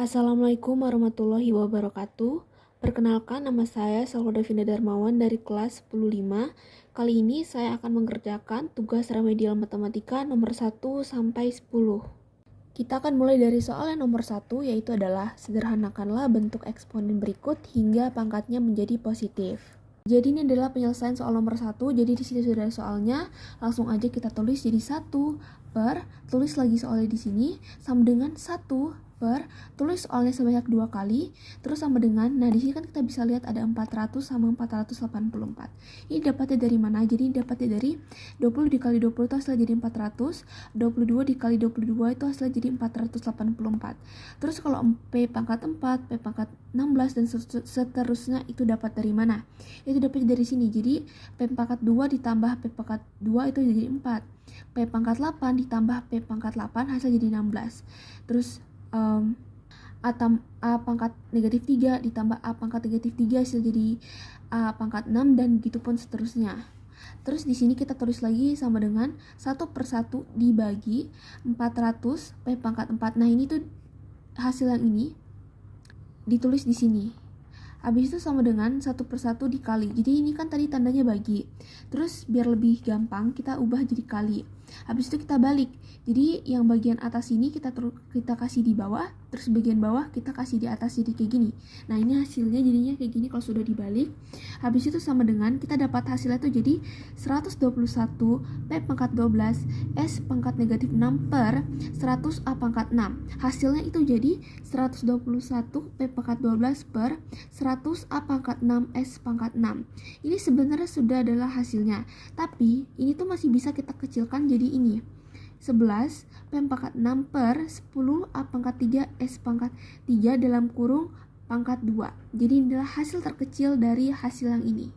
Assalamualaikum warahmatullahi wabarakatuh. Perkenalkan, nama saya Salvador Vinda Darmawan dari kelas 105. Kali ini saya akan mengerjakan tugas remedial matematika nomor 1 sampai 10. Kita akan mulai dari soal yang nomor 1, yaitu adalah sederhanakanlah bentuk eksponen berikut hingga pangkatnya menjadi positif. Jadi ini adalah penyelesaian soal nomor 1. Jadi di sini sudah ada soalnya. Langsung aja kita tulis jadi 1 per, tulis lagi soalnya di sini sama dengan 1 per, tulis soalnya sebanyak 2 kali, terus sama dengan, nah di sini kan kita bisa lihat ada 400 sama 484. Ini dapatnya dari mana? Jadi dapatnya dari 20 dikali 20 itu hasilnya jadi 400, 22 dikali 22 itu hasilnya jadi 484. Terus kalau P pangkat 4, P pangkat 16 dan seterusnya itu dapat dari mana? Itu dapat dari sini. Jadi P pangkat 2 ditambah P pangkat 2 itu jadi 4. P pangkat 8 ditambah P pangkat 8 hasil jadi 16. Terus A pangkat negatif 3 ditambah A pangkat negatif 3 hasil jadi A pangkat 6 dan gitu pun seterusnya. Terus di sini kita tulis lagi sama dengan 1 per 1 dibagi 400 P pangkat 4. Nah ini tuh hasil yang ini ditulis di sini. Habis itu sama dengan 1 per 1 dikali. Jadi ini kan tadi tandanya bagi. Terus biar lebih gampang kita ubah jadi kali. Habis itu kita balik. Jadi yang bagian atas ini kita kasih di bawah, terus bagian bawah kita kasih di atas jadi kayak gini. Nah, ini hasilnya jadinya kayak gini kalau sudah dibalik. Habis itu sama dengan kita dapat hasilnya itu jadi 121 P pangkat 12 S pangkat negatif 6 per 100 A pangkat 6. Hasilnya itu jadi 121 P pangkat 12 per 100 A pangkat 6 S pangkat 6. Ini sebenarnya sudah adalah hasilnya. Tapi ini tuh masih bisa kita kecilkan jadi ini 11 P pangkat 6 per 10 A pangkat 3 S pangkat 3 dalam kurung pangkat 2. Jadi ini adalah hasil terkecil dari hasil yang ini.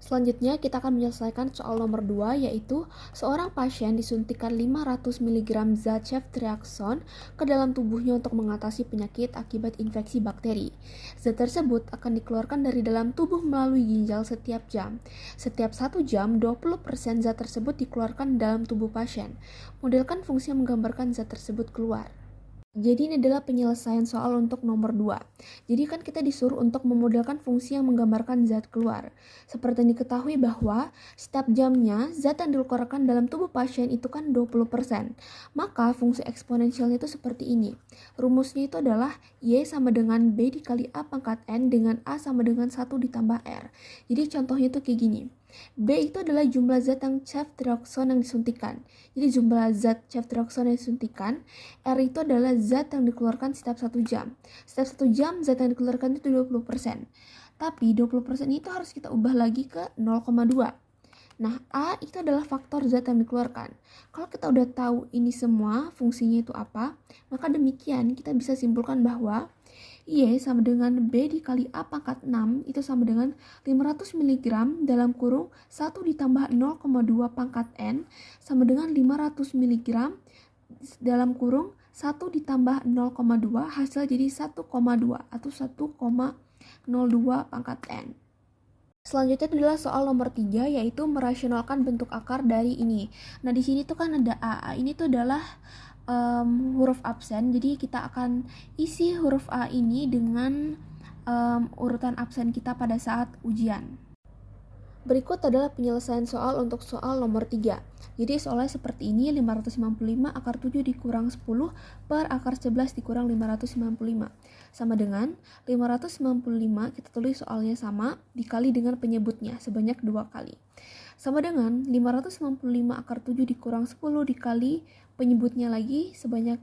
Selanjutnya kita akan menyelesaikan soal nomor 2, yaitu seorang pasien disuntikan 500 mg zat ceftriaxone ke dalam tubuhnya untuk mengatasi penyakit akibat infeksi bakteri. Zat tersebut akan dikeluarkan dari dalam tubuh melalui ginjal setiap jam. Setiap 1 jam, 20% zat tersebut dikeluarkan dalam tubuh pasien. Modelkan fungsi yang menggambarkan zat tersebut keluar. Jadi ini adalah penyelesaian soal untuk nomor 2. Jadi kan kita disuruh untuk memodelkan fungsi yang menggambarkan zat keluar. Seperti yang diketahui bahwa setiap jamnya zat yang dikeluarkan dalam tubuh pasien itu kan 20%. Maka fungsi eksponensialnya itu seperti ini. Rumusnya itu adalah Y sama dengan B dikali A pangkat N dengan A sama dengan 1 ditambah R. Jadi contohnya itu kayak gini. B itu adalah jumlah zat yang ceftriaxone yang disuntikan. Jadi jumlah zat ceftriaxone yang disuntikan. R itu adalah zat yang dikeluarkan setiap 1 jam. Setiap 1 jam zat yang dikeluarkan itu 20%. Tapi 20% itu harus kita ubah lagi ke 0,2. Nah, A itu adalah faktor zat yang dikeluarkan. Kalau kita udah tahu ini semua fungsinya itu apa, maka demikian kita bisa simpulkan bahwa Y sama dengan B dikali A pangkat 6 itu sama dengan 500 mg dalam kurung 1 ditambah 0,2 pangkat N sama dengan 500 mg dalam kurung 1 ditambah 0,2 hasil jadi 1,2 atau 1,02 pangkat N. Selanjutnya adalah soal nomor 3, yaitu merasionalkan bentuk akar dari ini. Nah di sini tuh kan ada A. Ini tuh adalah huruf absen. Jadi kita akan isi huruf A ini dengan urutan absen kita pada saat ujian. Berikut adalah penyelesaian soal untuk soal nomor 3. Jadi soalnya seperti ini, 555 akar 7 dikurang 10 per akar 11 dikurang 595. Sama dengan 595, kita tulis soalnya sama, dikali dengan penyebutnya sebanyak 2 kali. Sama dengan 595 akar 7 dikurang 10 dikali penyebutnya lagi sebanyak,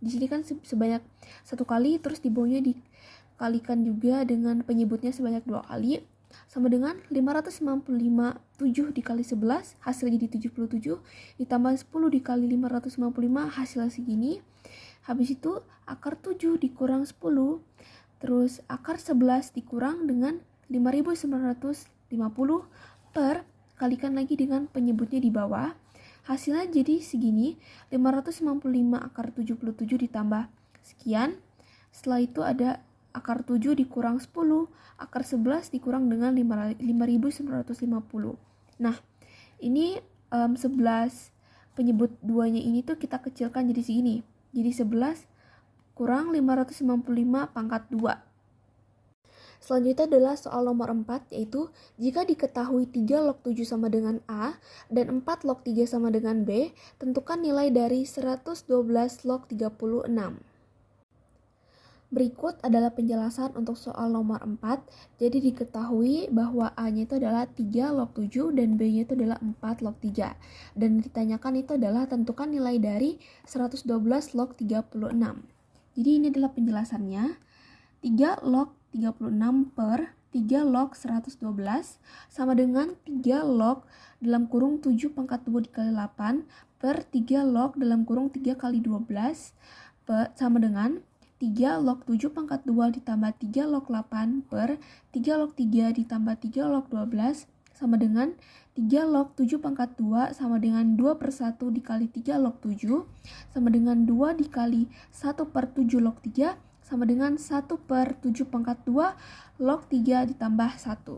di sini kan sebanyak 1 kali, terus di bawahnya dikalikan juga dengan penyebutnya sebanyak 2 kali. Sama dengan 595 7 dikali 11 hasil jadi 77 ditambah 10 dikali 595 hasilnya segini. Habis itu akar 7 dikurang 10 terus akar 11 dikurang dengan 5950 per kalikan lagi dengan penyebutnya di bawah. Hasilnya jadi segini, 555 akar 77 ditambah sekian. Setelah itu ada akar 7 dikurang 10, akar 11 dikurang dengan 5950. Nah, ini 11 penyebut duanya ini tuh kita kecilkan jadi segini. Jadi 11 kurang 555 pangkat 2. Selanjutnya adalah soal nomor 4, yaitu jika diketahui 3 log 7 sama dengan A dan 4 log 3 sama dengan B, tentukan nilai dari 112 log 36. Berikut adalah penjelasan untuk soal nomor 4. Jadi diketahui bahwa A-nya itu adalah 3 log 7 dan B-nya itu adalah 4 log 3. Dan ditanyakan itu adalah tentukan nilai dari 112 log 36. Jadi ini adalah penjelasannya. 3 log 36 per 3 log 112 sama dengan 3 log dalam kurung 7 pangkat 2 dikali 8 per 3 log dalam kurung 3 kali 12 sama dengan 3 log 7 pangkat 2 ditambah 3 log 8 per 3 log 3 ditambah 3 log 12 sama dengan 3 log 7 pangkat 2 sama dengan 2 per 1 dikali 3 log 7 sama dengan 2 dikali 1 per 7 log 3 sama dengan 1 per 7 pangkat 2 log 3 ditambah 1.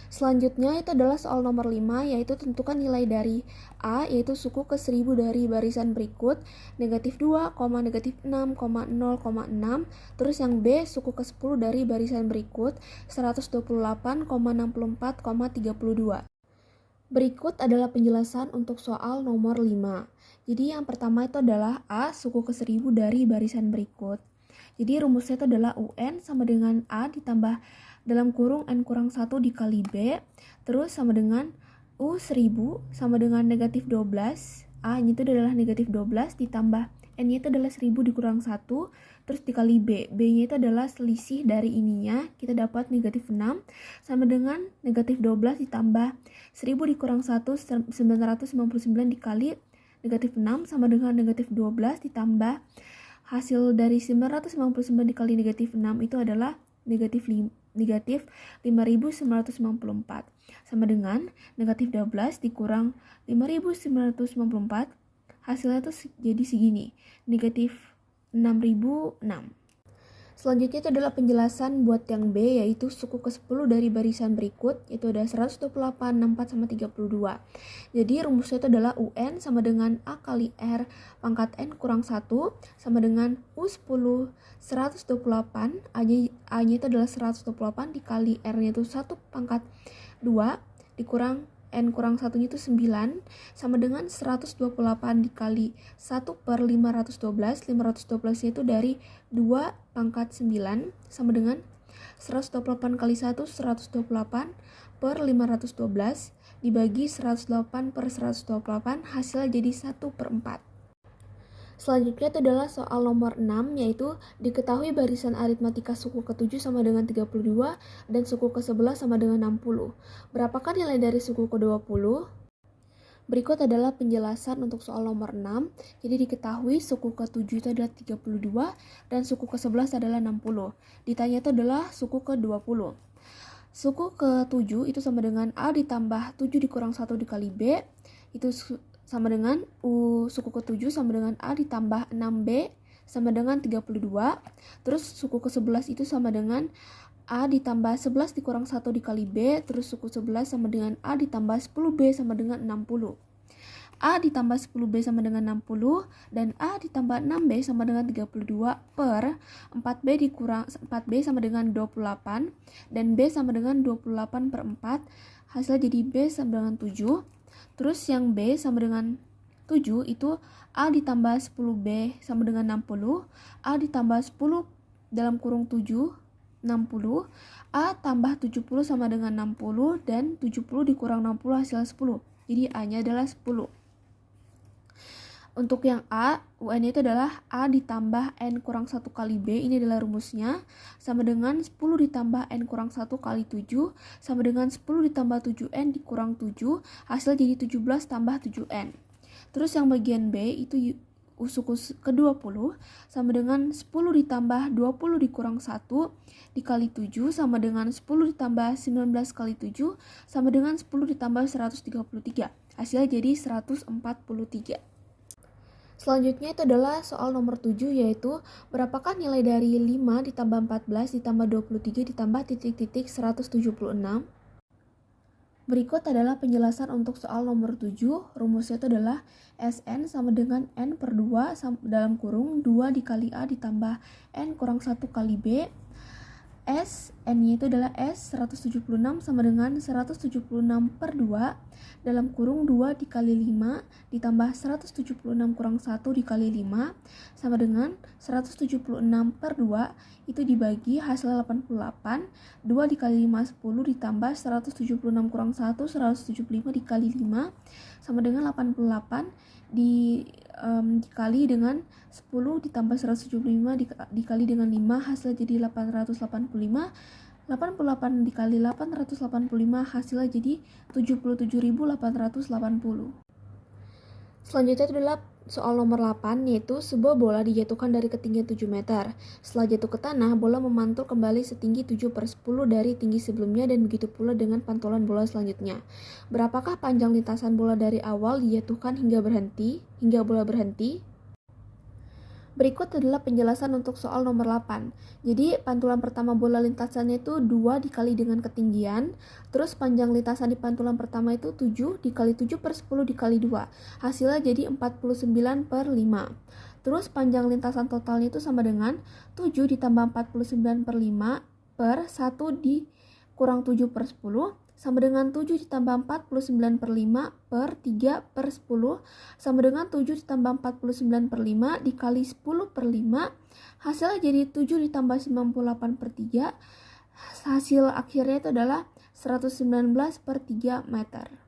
Selanjutnya itu adalah soal nomor 5, yaitu tentukan nilai dari A, yaitu suku ke 1000 dari barisan berikut, negatif 2, negatif 6, 0,6. Terus yang B, suku ke 10 dari barisan berikut, 128,64,32. Berikut adalah penjelasan untuk soal nomor 5. Jadi yang pertama itu adalah A, suku ke 1000 dari barisan berikut. Jadi rumusnya itu adalah UN sama dengan A ditambah dalam kurung N kurang 1 dikali B, terus sama dengan U1000 sama dengan negatif 12, A-nya itu adalah negatif 12 ditambah N-nya itu adalah 1000 dikurang 1, terus dikali B. B-nya itu adalah selisih dari ininya, kita dapat negatif 6 sama dengan negatif 12 ditambah 1000 dikurang 1, 999 dikali negatif 6 sama dengan negatif 12 ditambah hasil dari 999 dikali negatif 6 itu adalah negatif 5.994 sama dengan negatif 12 dikurang 5.994 hasilnya itu jadi segini, negatif 6.006. Selanjutnya itu adalah penjelasan buat yang B, yaitu suku ke 10 dari barisan berikut, yaitu ada 128, 64, sama 32. Jadi rumusnya itu adalah UN sama dengan A kali R pangkat N kurang 1 sama dengan U10 128, A-nya itu adalah 128 dikali R-nya itu 1 pangkat 2 dikurang N kurang 1-nya itu 9 sama dengan 128 dikali 1 per 512. 512 itu dari 2 pangkat 9 sama dengan 128 kali 1 128 per 512 dibagi 108 per 128 hasilnya jadi 1 per 4. Selanjutnya itu adalah soal nomor 6, yaitu diketahui barisan aritmatika suku ke-7 sama dengan 32 dan suku ke-11 sama dengan 60. Berapakah nilai dari suku ke-20? Berikut adalah penjelasan untuk soal nomor 6. Jadi diketahui suku ke-7 itu adalah 32 dan suku ke-11 adalah 60. Ditanya itu adalah suku ke-20. Suku ke-7 itu sama dengan A ditambah 7 dikurang 1 dikali B, itu sama dengan U suku ke-7 sama dengan A ditambah 6B sama dengan 32. Terus suku ke-11 itu sama dengan A ditambah 11 dikurang 1 dikali B, terus suku 11 sama dengan A ditambah 10B sama dengan 60. A ditambah 10B sama dengan 60 dan A ditambah 6B sama dengan 32 per 4B dikurang 4B sama dengan 28 dan B sama dengan 28 per 4, hasilnya jadi B sama dengan 7. Terus yang B sama dengan 7 itu A ditambah 10B sama dengan 60, A ditambah 10 dalam kurung 7, 60, A tambah 70 sama dengan 60, dan 70 dikurang 60 hasil 10. Jadi A-nya adalah 10. Untuk yang A, UN itu adalah A ditambah N kurang 1 kali B, ini adalah rumusnya, sama dengan 10 ditambah N kurang 1 kali 7, sama dengan 10 ditambah 7N dikurang 7, hasil jadi 17 tambah 7N. Terus yang bagian B itu suku ke-20, sama dengan 10 ditambah 20 dikurang 1 dikali 7, sama dengan 10 ditambah 19 kali 7, sama dengan 10 ditambah 133. Hasilnya jadi 143. Selanjutnya itu adalah soal nomor 7, yaitu berapakah nilai dari 5 ditambah 14 ditambah 23 ditambah titik-titik 176? Berikut adalah penjelasan untuk soal nomor 7. Rumusnya itu adalah Sn sama dengan N per 2 dalam kurung 2 dikali A ditambah N kurang 1 kali B. N-nya itu adalah S 176 sama dengan 176 per 2 dalam kurung 2 dikali 5 ditambah 176 kurang 1 dikali 5 sama dengan 176 per 2 itu dibagi hasil 88. 2 dikali 5 10 ditambah 176 kurang 1 175 dikali 5 sama dengan 88 dikali dengan 10 ditambah 175 dikali dengan 5 hasilnya jadi 885. 88 dikali 885 hasilnya jadi 77.880. Selanjutnya itu adalah soal nomor 8, yaitu sebuah bola dijatuhkan dari ketinggian 7 meter. Setelah jatuh ke tanah, bola memantul kembali setinggi 7/10 dari tinggi sebelumnya dan begitu pula dengan pantulan bola selanjutnya. Berapakah panjang lintasan bola dari awal dijatuhkan hingga bola berhenti? Berikut adalah penjelasan untuk soal nomor 8. Jadi pantulan pertama bola lintasannya itu 2 dikali dengan ketinggian. Terus panjang lintasan di pantulan pertama itu 7 dikali 7/10 dikali 2. Hasilnya jadi 49/5. Terus panjang lintasan totalnya itu sama dengan 7 ditambah 49/5 per 1 dikurang 7/10 sama dengan 7 ditambah 49/5 per 3/10 sama dengan 7 ditambah 49/5 dikali 10/5 hasilnya jadi 7 ditambah 98/3. Hasil akhirnya itu adalah 119/3 meter.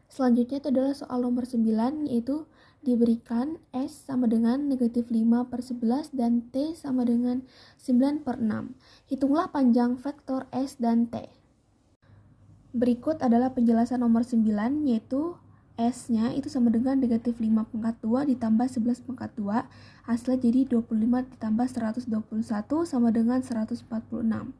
Selanjutnya itu adalah soal nomor 9, yaitu diberikan S sama dengan negatif 5/11 dan T sama dengan 9/6. Hitunglah panjang vektor S dan T. Berikut adalah penjelasan nomor 9, yaitu S-nya itu sama dengan negatif 5 pangkat 2 ditambah 11 pangkat 2. Hasilnya jadi 25 ditambah 121 sama dengan 146.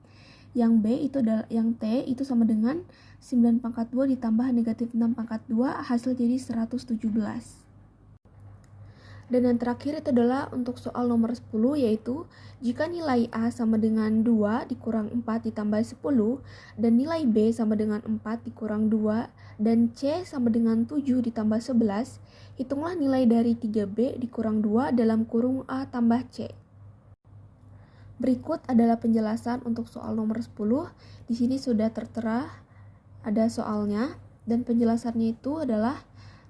Yang B itu adalah yang T itu sama dengan 9 pangkat 2 ditambah negatif 6 pangkat 2. Hasil jadi 117. Dan yang terakhir itu adalah untuk soal nomor 10, yaitu jika nilai A sama dengan 2 dikurang 4 ditambah 10 dan nilai B sama dengan 4 dikurang 2 dan C sama dengan 7 ditambah 11, hitunglah nilai dari 3B dikurang 2 dalam kurung A tambah C. Berikut adalah penjelasan untuk soal nomor 10. Di sini sudah tertera ada soalnya dan penjelasannya itu adalah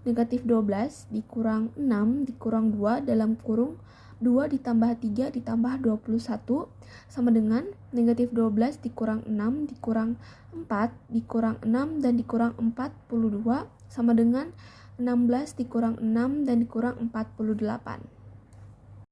negatif 12 dikurang 6 dikurang 2 dalam kurung 2 ditambah 3 ditambah 21 sama dengan negatif 12 dikurang 6 dikurang 4 dikurang 6 dan dikurang 42 sama dengan 16 dikurang 6 dan dikurang 48.